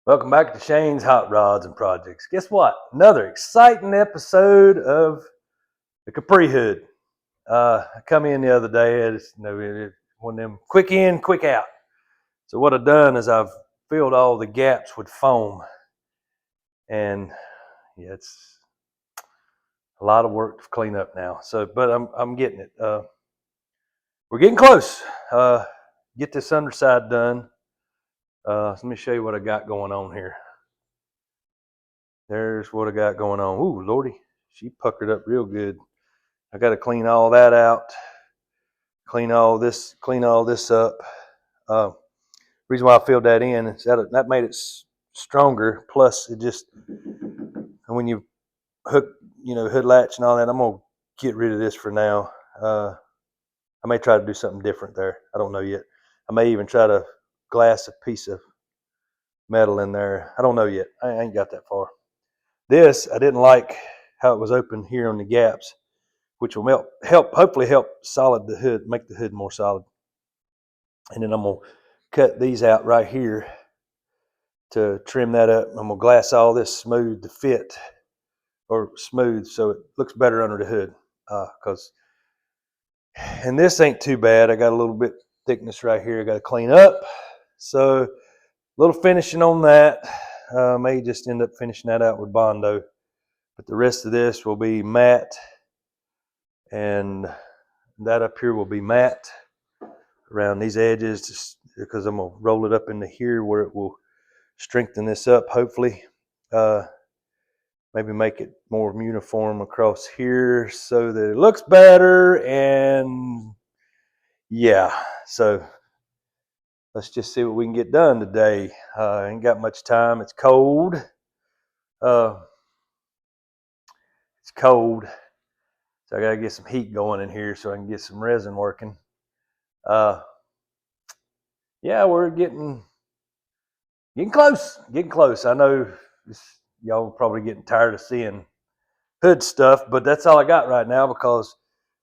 Welcome back to Shane's Hot Rods and Projects. Guess what? Another exciting episode of the Capri Hood. I come in the other day, it's one of them quick in, quick out. So what I've done is I've filled all the gaps with foam, and yeah, it's a lot of work to clean up now. But I'm getting it. We're getting close. Get this underside done. Let me show you what I got going on here. There's what I got going on. Ooh, Lordy, she puckered up real good. I got to clean all that out, clean all this up. Reason why I filled that in is that made it stronger. Plus, it just when you hook, hood latch and all that, I'm gonna get rid of this for now. I may try to do something different there. I don't know yet. I may even try to glass a piece of metal in there. I don't know yet. I ain't got that far. This, I didn't like how it was open here on the gaps, which will hopefully help solid the hood, make the hood more solid. And then I'm gonna cut these out right here to trim that up. I'm gonna glass all this smooth to fit, or smooth so it looks better under the hood. And this ain't too bad. I got a little bit thickness right here I got to clean up. So a little finishing on that. May just end up finishing that out with Bondo. But the rest of this will be matte, and that up here will be matte around these edges, just because I'm gonna roll it up into here where it will strengthen this up. Hopefully, maybe make it more uniform across here so that it looks better. And yeah, so let's just see what we can get done today. Ain't got much time. It's cold. It's cold. So I got to get some heat going in here so I can get some resin working. Yeah, we're getting close. Getting close. I know y'all probably getting tired of seeing hood stuff, but that's all I got right now because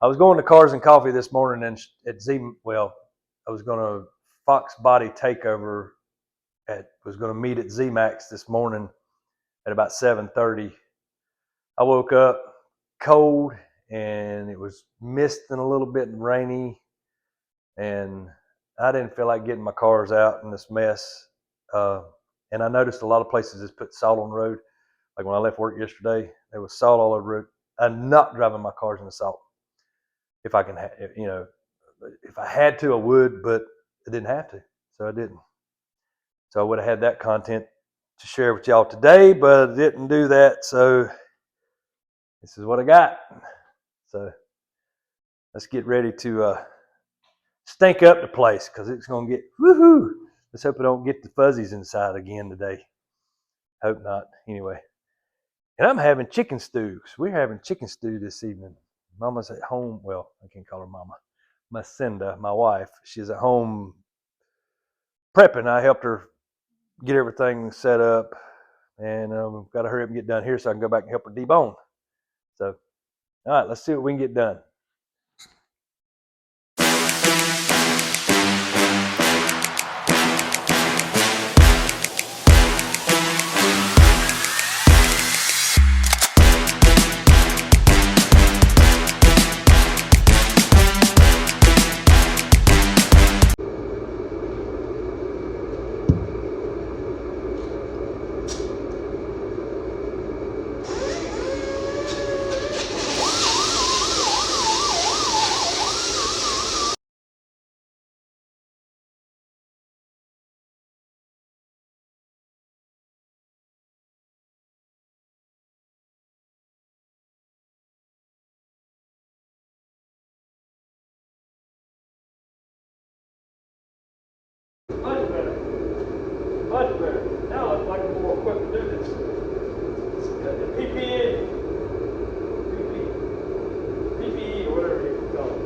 I was going to Cars and Coffee this morning and I was going to Fox Body Takeover was going to meet at Z-Max this morning at about 7:30. I woke up cold and it was misting a little bit and rainy, and I didn't feel like getting my cars out in this mess. And I noticed a lot of places just put salt on the road. Like when I left work yesterday, there was salt all over the road. I'm not driving my cars in the salt. If I can, if I had to, I would, but I didn't have to, so I didn't. So I would have had that content to share with y'all today, but I didn't do that. So this is what I got. So let's get ready to stink up the place because it's going to get woohoo. Let's hope I don't get the fuzzies inside again today. Hope not. Anyway, and I'm having chicken stew. We're having chicken stew this evening. Mama's at home. Well, I can't call her Mama. Macinda, my wife, she's at home prepping. I helped her get everything set up, and got to hurry up and get done here so I can go back and help her debone. So, all right, let's see what we can get done. Much better. Much better. Now it looks like I'm more equipped to do this. The PPE or whatever you call it.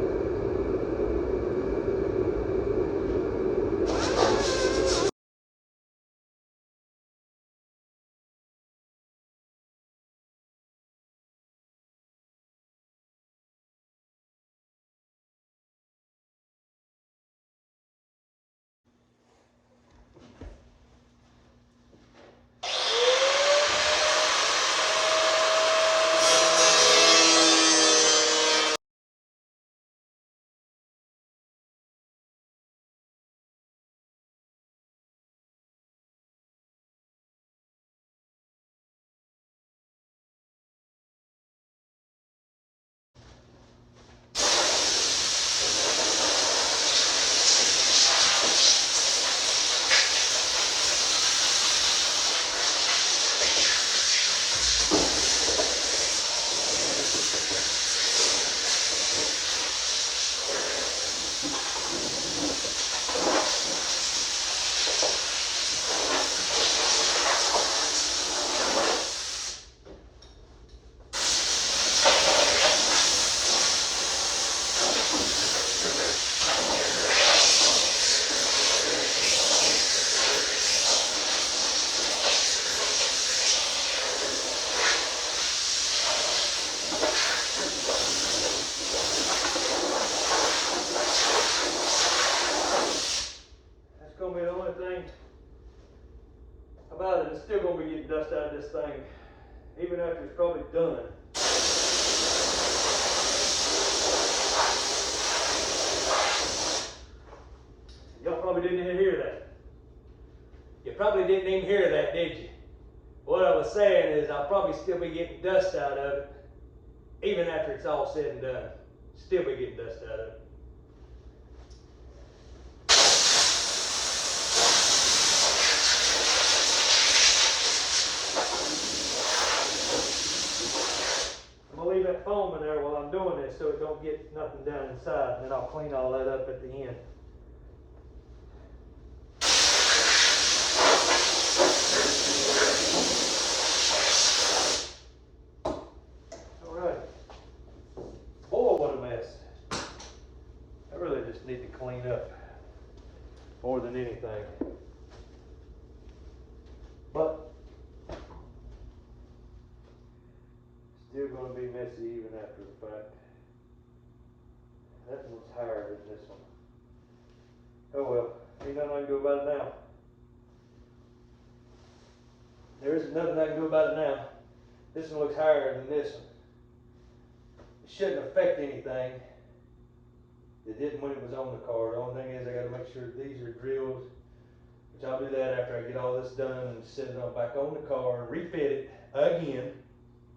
about it, it's still going to be getting dust out of this thing, even after it's probably done. Y'all probably didn't even hear that. You probably didn't even hear that, did you? What I was saying is I'll probably still be getting dust out of it, even after it's all said and done. Still be getting dust out of it. I'm going to leave that foam in there while I'm doing this so it don't get nothing down inside, and then I'll clean all that up at the end. Alright. Boy, what a mess. I really just need to clean up more than anything. But still going to be messy even after the fact. That one's higher than this one. Oh well, ain't nothing I can do about it now. There isn't nothing I can do about it now. This one looks higher than this one. It shouldn't affect anything. It didn't when it was on the car. The only thing is I got to make sure these are drilled, which I'll do that after I get all this done and set it on back on the car and refit it again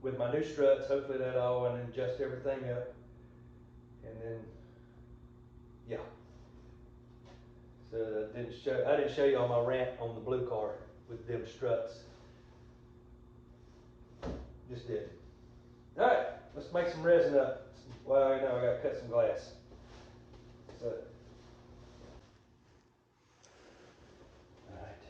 with my new struts. Hopefully that all, and then adjust everything up. And then, yeah. So I didn't show you all my rant on the blue car with them struts. Just did. All right, let's make some resin up. Well, I know I got to cut some glass. So, all right.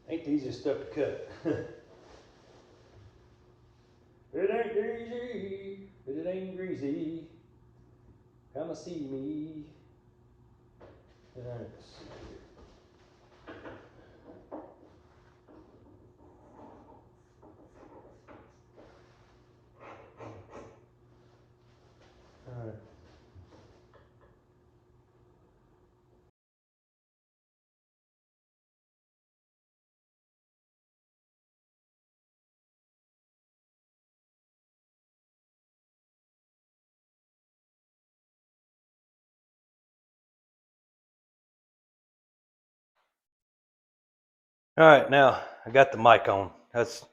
Ain't the easiest stuff to cut. It ain't easy, but it ain't greasy. Come and see me. All right, let's see here. All right. All right, now I got the mic on. That's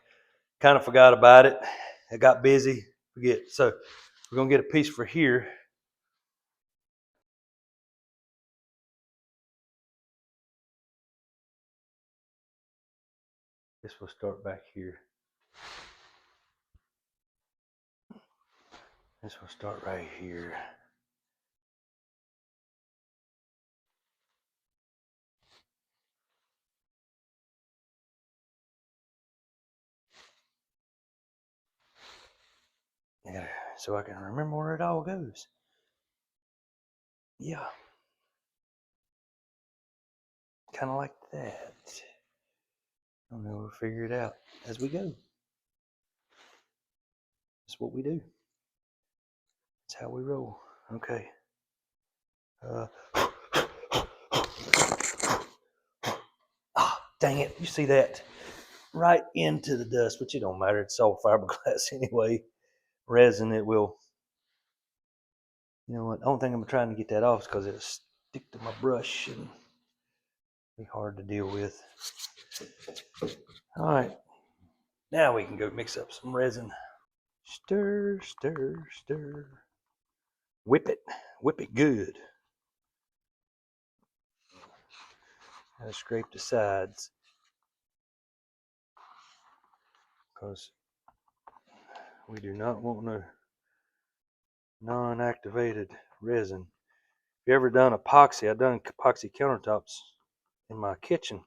kind of forgot about it. I got busy, forget. So we're gonna get a piece for here. This will start back here. This will start right here. Yeah, so I can remember where it all goes. Yeah, kind of like that. And then we'll figure it out as we go. That's what we do. That's how we roll. Okay. Dang it! You see that? Right into the dust, but it don't matter. It's all fiberglass anyway. Resin, it will. You know what? The only thing I'm trying to get that off is because it'll stick to my brush and be hard to deal with. All right. Now we can go mix up some resin. Stir, stir, stir. Whip it good. Gotta scrape the sides because we do not want no non-activated resin. If you ever done epoxy, I've done epoxy countertops in my kitchen,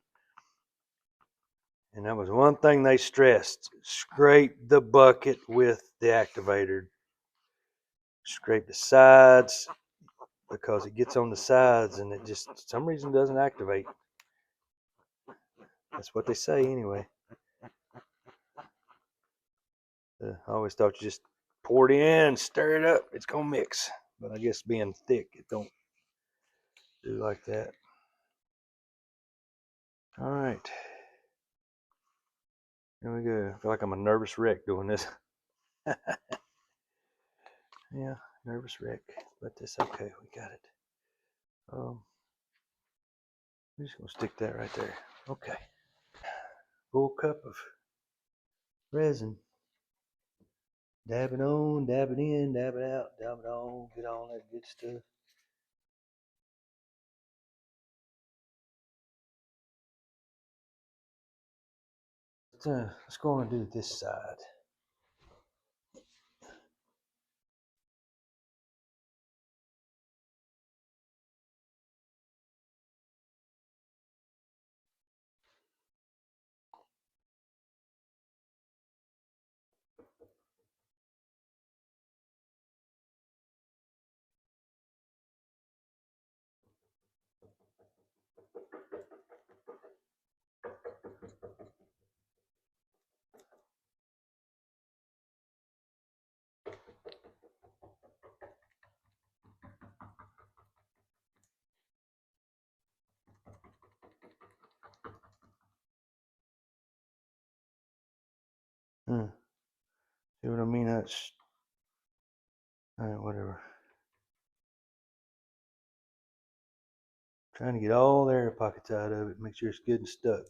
and that was one thing they stressed: scrape the bucket with the activator. Scrape the sides because it gets on the sides and it just for some reason doesn't activate. That's what they say anyway. I always thought you just pour it in, stir it up, it's gonna mix. But I guess being thick, it don't do like that. All right, here we go. I feel like I'm a nervous wreck doing this. Yeah, nervous wreck, but that's okay. We got it. I'm just gonna stick that right there. Okay. Full cup of resin. Dab it on, dab it in, dab it out, dab it on, get all that good stuff. Let's go on and do this side. See what I mean? That's all right, whatever. Trying to get all the air pockets out of it, make sure it's good and stuck.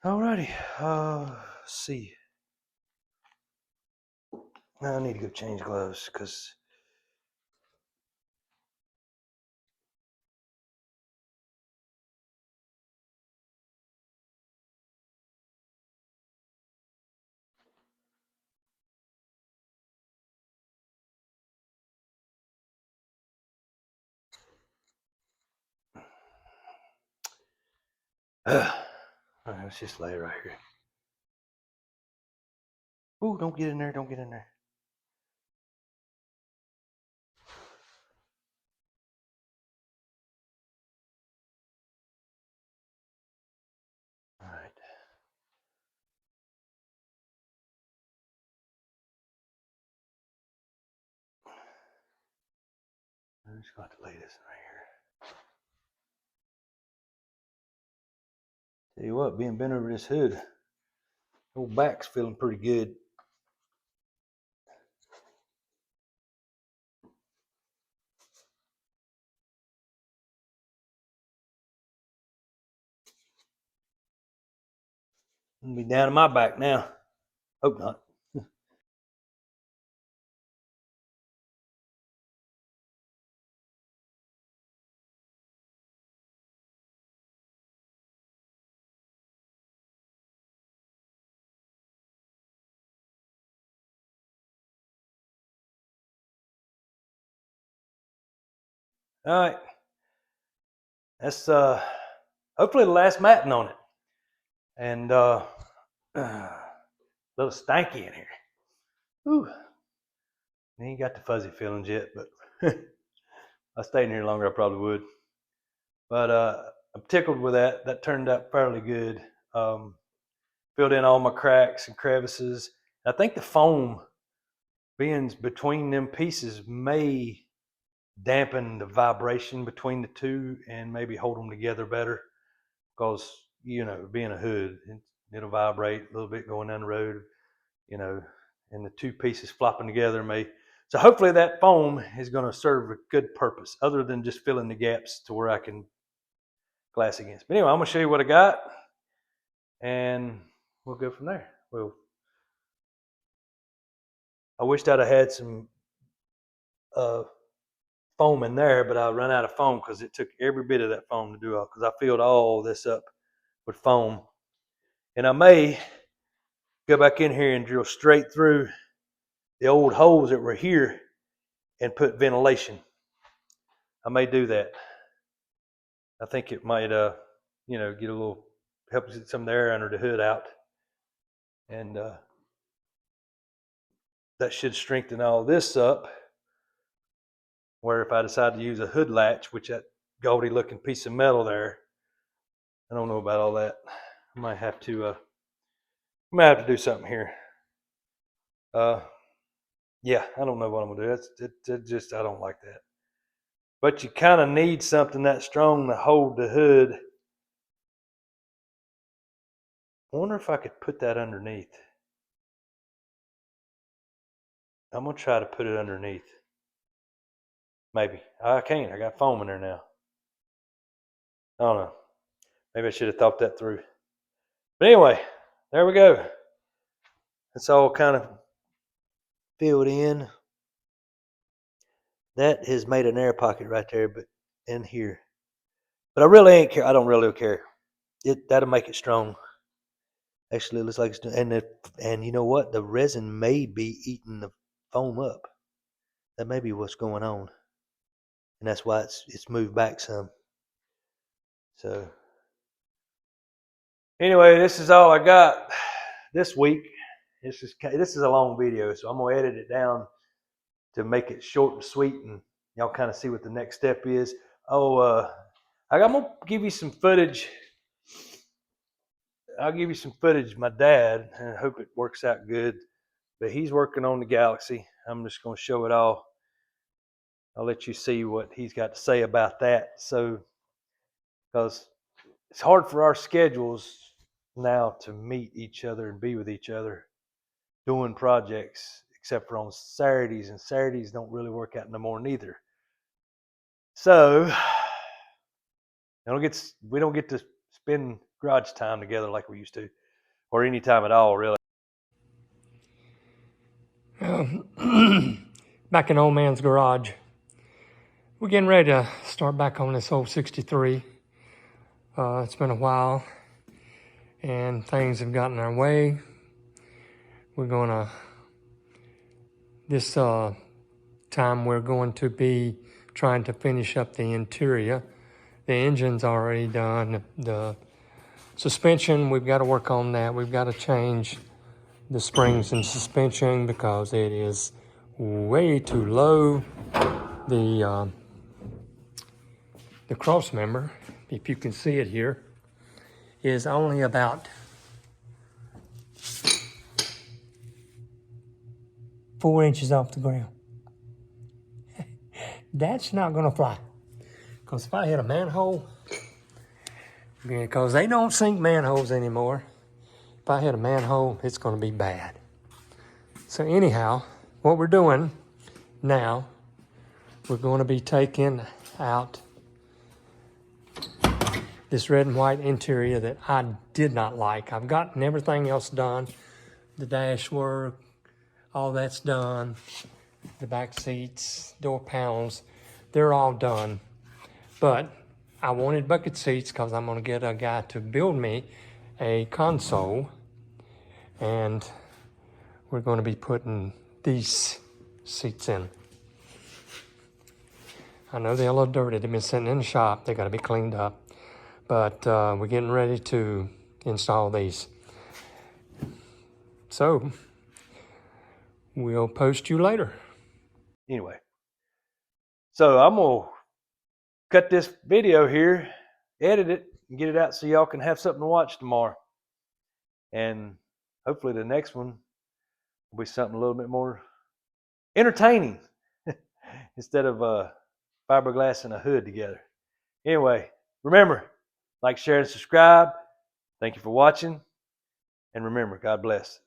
Alrighty, let's see. Now I need to go change gloves because all right, let's just lay it right here. Ooh, don't get in there, don't get in there. All right. I'm just going to lay this right here. Tell you what, being bent over this hood, old back's feeling pretty good. I'm gonna be down to my back now. Hope not. All right. That's hopefully the last matting on it. And a little stanky in here. Whew. I ain't got the fuzzy feelings yet, but if I stayed in here longer, I probably would. But I'm tickled with that. That turned out fairly good. Filled in all my cracks and crevices. I think the foam being between them pieces may dampen the vibration between the two and maybe hold them together better. Because, you know, being a hood, it'll vibrate a little bit going down the road, you know, and the two pieces flopping together may. So hopefully that foam is going to serve a good purpose other than just filling the gaps to where I can glass against. But anyway, I'm going to show you what I got and we'll go from there. Well, I wished I'd have had some foam in there, but I ran out of foam because it took every bit of that foam to do all, because I filled all this up with foam. And I may go back in here and drill straight through the old holes that were here and put ventilation. I may do that. I think it might, you know, get a little, help get some of the air under the hood out. And that should strengthen all this up. Where if I decide to use a hood latch, which that goldy looking piece of metal there, I don't know about all that. I might have to do something here. Yeah, I don't know what I'm gonna do. That's just, I don't like that. But you kind of need something that strong to hold the hood. I wonder if I could put that underneath. I'm gonna try to put it underneath. Maybe I can't. I got foam in there now. I don't know. Maybe I should have thought that through. But anyway, there we go. It's all kind of filled in. That has made an air pocket right there, but in here. But I really ain't care. I don't really care. That'll make it strong. Actually, it looks like it's, and you know what? The resin may be eating the foam up. That may be what's going on, and that's why it's moved back some. So anyway, this is all I got this week. This is a long video, so I'm gonna edit it down to make it short and sweet, and y'all kind of see what the next step is. Oh, I'm gonna give you some footage. I'll give you some footage. My dad, and I hope it works out good. But he's working on the Galaxy. I'm just gonna show it all. I'll let you see what he's got to say about that. So, because it's hard for our schedules now to meet each other and be with each other doing projects, except for on Saturdays, and Saturdays don't really work out no more neither. So we don't get to spend garage time together like we used to, or any time at all, really. Back in old man's garage. We're getting ready to start back on this old 63. It's been a while, and things have gotten our way. We're gonna, this time we're going to be trying to finish up the interior. The engine's already done. The suspension, we've got to work on that. We've got to change the springs and suspension because it is way too low. The cross member, if you can see it here, is only about 4 inches off the ground. That's not gonna fly. Because if I hit a manhole, because they don't sink manholes anymore, if I hit a manhole, it's gonna be bad. So anyhow, what we're doing now, we're gonna be taking out this red and white interior that I did not like. I've gotten everything else done. The dash work, all that's done. The back seats, door panels, they're all done. But I wanted bucket seats because I'm gonna get a guy to build me a console, and we're gonna be putting these seats in. I know they're a little dirty. They've been sitting in the shop. They gotta be cleaned up. But we're getting ready to install these. So we'll post you later. Anyway, so I'm gonna cut this video here, edit it, and get it out so y'all can have something to watch tomorrow. And hopefully the next one will be something a little bit more entertaining instead of fiberglass and a hood together. Anyway, remember, like, share, and subscribe. Thank you for watching. And remember, God bless.